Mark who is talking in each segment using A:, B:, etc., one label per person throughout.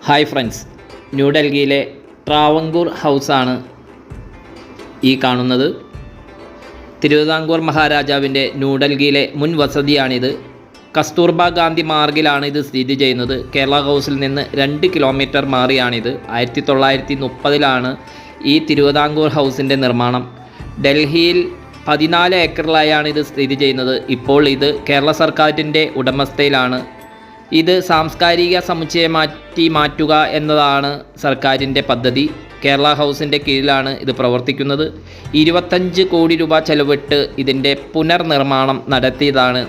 A: Hi friends, ന്യൂഡൽഹിയിലെ ട്രാവങ്കൂർ ഹൗസാണ് ഈ കാണുന്നത്. തിരുവിതാംകൂർ മഹാരാജാവിൻ്റെ ന്യൂഡൽഹിയിലെ മുൻ വസതിയാണിത്. കസ്തൂർബ ഗാന്ധി മാർഗിലാണ് ഇത് സ്ഥിതി ചെയ്യുന്നത്. കേരള ഹൗസിൽ നിന്ന് 2 കിലോമീറ്റർ മാറിയാണിത്. 1930 ഈ തിരുവിതാംകൂർ ഹൗസിൻ്റെ നിർമ്മാണം. ഡൽഹിയിൽ 14 ഏക്കറിലായാണ് ഇത് സ്ഥിതി ചെയ്യുന്നത്. ഇപ്പോൾ ഇത് കേരള സർക്കാരിൻ്റെ ഉടമസ്ഥയിലാണ്. ഇത് സാംസ്കാരിക സമുച്ചയമാക്കി മാറ്റുക എന്നതാണ് സർക്കാരിൻ്റെ പദ്ധതി. കേരള ഹൗസിൻ്റെ കീഴിലാണ് ഇത് പ്രവർത്തിക്കുന്നത്. 25 കോടി രൂപ ചെലവിട്ട് ഇതിൻ്റെ പുനർനിർമ്മാണം നടത്തിയതാണ്.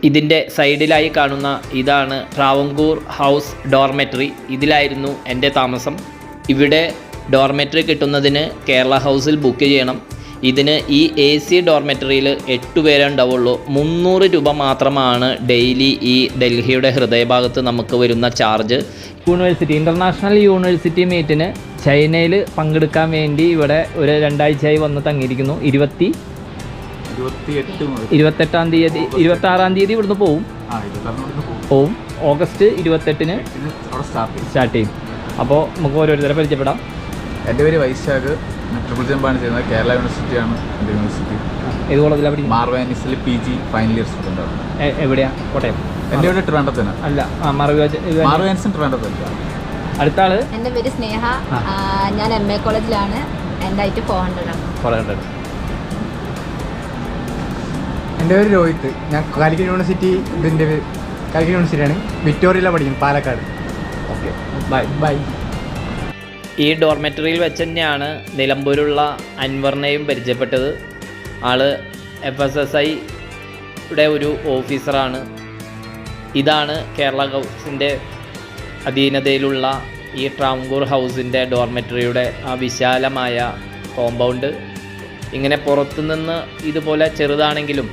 A: ഇതിൻ്റെ സൈഡിലായി കാണുന്ന ഇതാണ് ട്രാവങ്കൂർ ഹൗസ് ഡോർമെറ്ററി. ഇതിലായിരുന്നു എൻ്റെ താമസം. ഇവിടെ ഡോർമെറ്ററി കിട്ടുന്നതിന് കേരള ഹൗസിൽ ബുക്ക് ചെയ്യണം. ഇതിന് ഈ AC ഡോർമെറ്ററിയിൽ 8 പേരേ ഉണ്ടാവുള്ളൂ. 300 രൂപ മാത്രമാണ് ഡെയിലി ഈ ഡൽഹിയുടെ ഹൃദയഭാഗത്ത് നമുക്ക് വരുന്ന ചാർജ്. ഇൻ്റർനാഷണൽ യൂണിവേഴ്സിറ്റി മീറ്റിന് ചൈനയിൽ പങ്കെടുക്കാൻ വേണ്ടി ഇവിടെ ഒരു 2 ആഴ്ചയായി വന്ന് തങ്ങിയിരിക്കുന്നു. 26-ാം തീയതി 26-ാം തീയതി ഇവിടുന്ന് പോവും. ഓഗസ്റ്റ് 28-ന് സ്റ്റാർട്ട് ചെയ്യും. അപ്പോൾ നമുക്ക് ഓരോരുത്തരെ പരിചയപ്പെടാം.
B: എൻ്റെ പേര് വൈശാഖ്. ട്രിപ്പിൾ ജമ്പാണ് ചെയ്യുന്നത്. കേരള യൂണിവേഴ്സിറ്റിയാണ് എൻ്റെ യൂണിവേഴ്സിറ്റി.
A: ഏത് കോളേജിലാണ് പഠിക്കുന്നത്?
B: മാർവാനിസിൽ PG ഫൈനൽ ഇയർ സ്റ്റുഡൻ്റ് ആണ്.
A: എവിടെയാണ്? കോട്ടയം?
B: എൻ്റെ ഇവിടെ ട്രിവാൻഡ്രത്തിന്.
A: അല്ല,
B: മാർവാനിസിൻ ട്രിവാൻഡ്രത്തിന്.
A: അടുത്ത ആള്?
C: എൻ്റെ പേര് സ്നേഹ. ഞാൻ MA കോളേജിലാണ്. എൻ്റെ ഹൈറ്റ് 400.
D: എൻ്റെ പേര് രോഹിത്. ഞാൻ കാലിക്കറ്റ് യൂണിവേഴ്സിറ്റിയാണ്. വിക്ടോറിയയിലാണ് പഠിക്കുന്നത്, പാലക്കാട്.
A: Okay, by. ഈ ഡോർമെറ്ററിയിൽ വെച്ച് തന്നെയാണ് നിലമ്പൂരുള്ള അൻവറിനെയും പരിചയപ്പെട്ടത്. ആള് FSSIയുടെ ഒരു ഓഫീസറാണ്. ഇതാണ് കേരള ഹൗസിൻ്റെ അധീനതയിലുള്ള ഈ ട്രാവങ്കൂർ ഹൗസിൻ്റെ ഡോർമെറ്ററിയുടെ ആ വിശാലമായ കോമ്പൗണ്ട്. ഇങ്ങനെ പുറത്തുനിന്ന് ഇതുപോലെ ചെറുതാണെങ്കിലും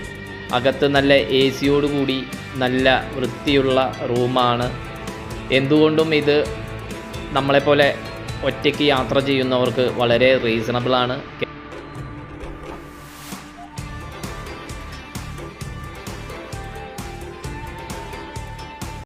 A: അകത്ത് നല്ല AC-യോടുകൂടി നല്ല വൃത്തിയുള്ള റൂമാണ്. എന്തുകൊണ്ടും ഇത് നമ്മളെപ്പോലെ ഒറ്റയ്ക്ക് യാത്ര ചെയ്യുന്നവർക്ക് വളരെ റീസണബിളാണ്.